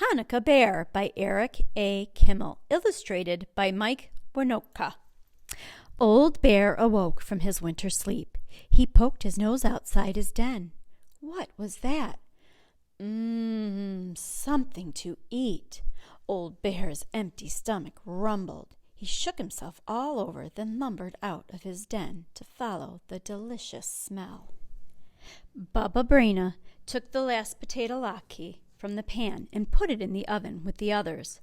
Hanukkah Bear by Eric A. Kimmel, illustrated by Mike Winoka. Old Bear awoke from his winter sleep. He poked his nose outside his den. What was that? Something to eat. Old Bear's empty stomach rumbled. He shook himself all over, then lumbered out of his den to follow the delicious smell. Baba Braina took the last potato latke from the pan and put it in the oven with the others.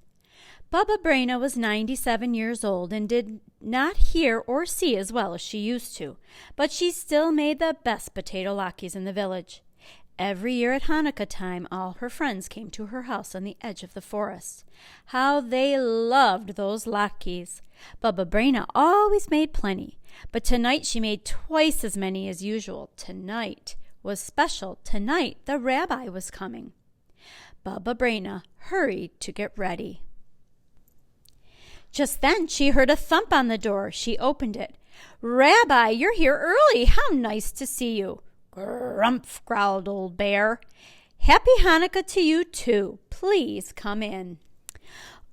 Baba Braina was 97 years old and did not hear or see as well as she used to, but she still made the best potato latkes in the village. Every year at Hanukkah time, all her friends came to her house on the edge of the forest. How they loved those latkes! Baba Braina always made plenty, but tonight she made twice as many as usual. Tonight was special. Tonight the rabbi was coming. Baba Braina hurried to get ready. Just then she heard a thump on the door. She opened it. "Rabbi, you're here early. How nice to see you." "Grumph," growled Old Bear. "Happy Hanukkah to you, too. Please come in."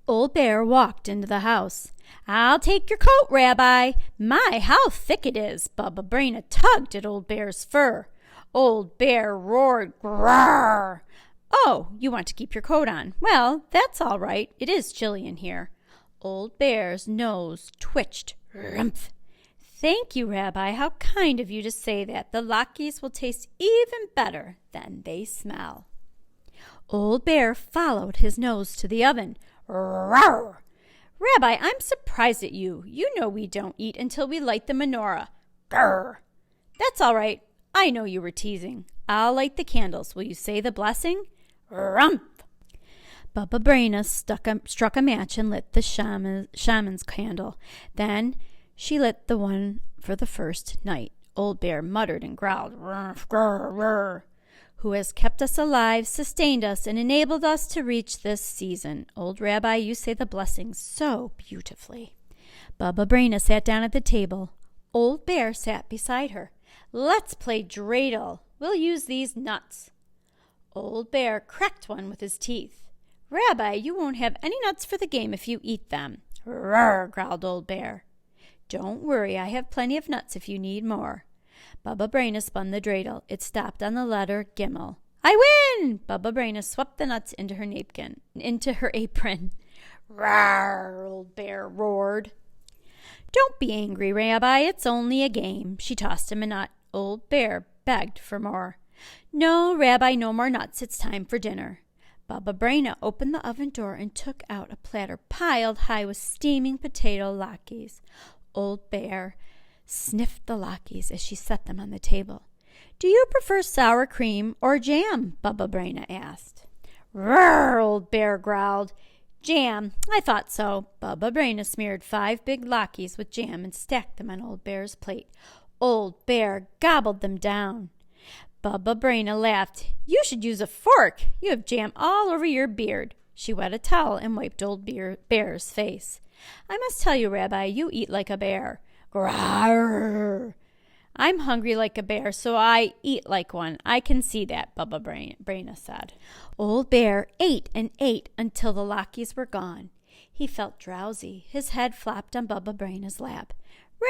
Old Bear walked into the house. "I'll take your coat, Rabbi. My, how thick it is." Baba Braina tugged at Old Bear's fur. Old Bear roared, "Grrr!" "Oh, you want to keep your coat on. Well, that's all right. It is chilly in here." Old Bear's nose twitched. "Rumph." "Thank you, Rabbi. How kind of you to say that. The latkes will taste even better than they smell." Old Bear followed his nose to the oven. "Rawr! Rabbi, I'm surprised at you. You know we don't eat until we light the menorah." "Grrr!" "That's all right. I know you were teasing. I'll light the candles. Will you say the blessing?" "Rumph!" Baba Braina struck a match and lit the shaman's candle. Then she lit the one for the first night. Old Bear muttered and growled, "Ruff, grr, grr," who has kept us alive, sustained us, and enabled us to reach this season. Old Rabbi, you say the blessing so beautifully. Baba Braina sat down at the table. Old Bear sat beside her. "Let's play dreidel. We'll use these nuts." Old Bear cracked one with his teeth. "Rabbi, you won't have any nuts for the game if you eat them." "Rrr," growled Old Bear. "Don't worry, I have plenty of nuts if you need more." Baba Braina spun the dreidel. It stopped on the letter Gimel. "I win!" Baba Braina swept the nuts into her apron. "Rrr," Old Bear roared. "Don't be angry, Rabbi. It's only a game." She tossed him a nut. Old Bear begged for more. "No, Rabbi, no more nuts. It's time for dinner." Baba Braina opened the oven door and took out a platter piled high with steaming potato latkes. Old Bear sniffed the latkes as she set them on the table. "Do you prefer sour cream or jam?" Baba Braina asked. "Rrr," Old Bear growled. "Jam. I thought so." Baba Braina smeared 5 big latkes with jam and stacked them on Old Bear's plate. Old Bear gobbled them down. Baba Braina laughed. "You should use a fork. You have jam all over your beard." She wet a towel and wiped Old Bear's face. "I must tell you, Rabbi, you eat like a bear." "Grrr!" "I'm hungry like a bear, so I eat like one. I can see that," Baba Braina said. Old Bear ate and ate until the latkes were gone. He felt drowsy. His head flopped on Baba Braina's lap.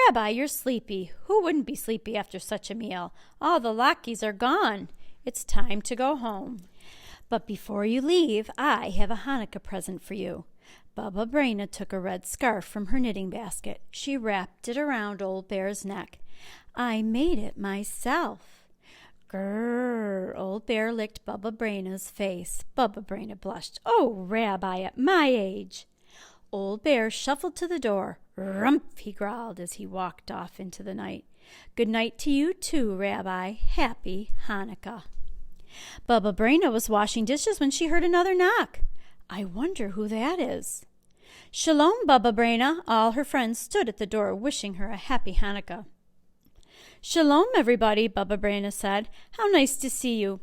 "Rabbi, you're sleepy. Who wouldn't be sleepy after such a meal? All the latkes are gone. It's time to go home. But before you leave, I have a Hanukkah present for you." Baba Braina took a red scarf from her knitting basket. She wrapped it around Old Bear's neck. "I made it myself." Grrr! Old Bear licked Baba Braina's face. Baba Braina blushed. "Oh, Rabbi, at my age." Old Bear shuffled to the door. "Rumph," he growled as he walked off into the night. "Good night to you too, Rabbi. Happy Hanukkah." Baba Braina was washing dishes when she heard another knock. "I wonder who that is." "Shalom, Baba Braina." All her friends stood at the door wishing her a happy Hanukkah. "Shalom, everybody," Baba Braina said. "How nice to see you.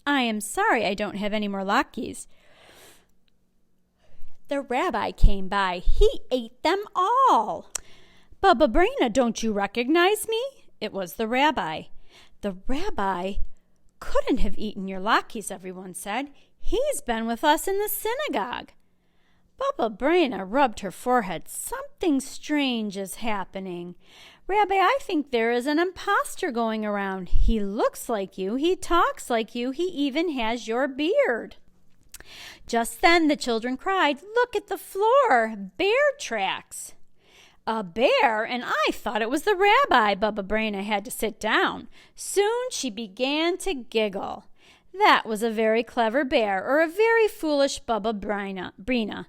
I am sorry I don't have any more latkes. The rabbi came by. He ate them all." "Baba Braina, don't you recognize me?" It was the rabbi. "The rabbi couldn't have eaten your latkes," everyone said. He's been with us in the synagogue." Baba Brina rubbed her forehead. "Something strange is happening. Rabbi, I think there is an impostor going around. He looks like you. He talks like you. He even has your beard." Just then the children cried, "Look at the floor! Bear tracks!" "A bear? And I thought it was the rabbi." Baba Brina had to sit down. Soon she began to giggle. That was a very clever bear, or a very foolish Baba Brina.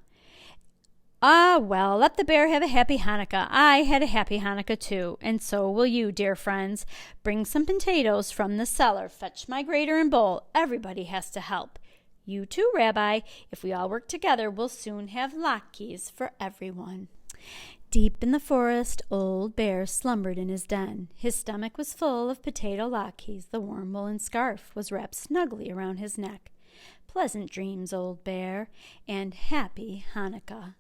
Ah, well, let the bear have a happy Hanukkah. I had a happy Hanukkah too, and so will you, dear friends. Bring some potatoes from the cellar. Fetch my grater and bowl. Everybody has to help. You too, Rabbi. If we all work together, we'll soon have latkes for everyone. Deep in the forest, Old Bear slumbered in his den. His stomach was full of potato latkes. The warm woolen scarf was wrapped snugly around his neck. Pleasant dreams, Old Bear, and happy Hanukkah.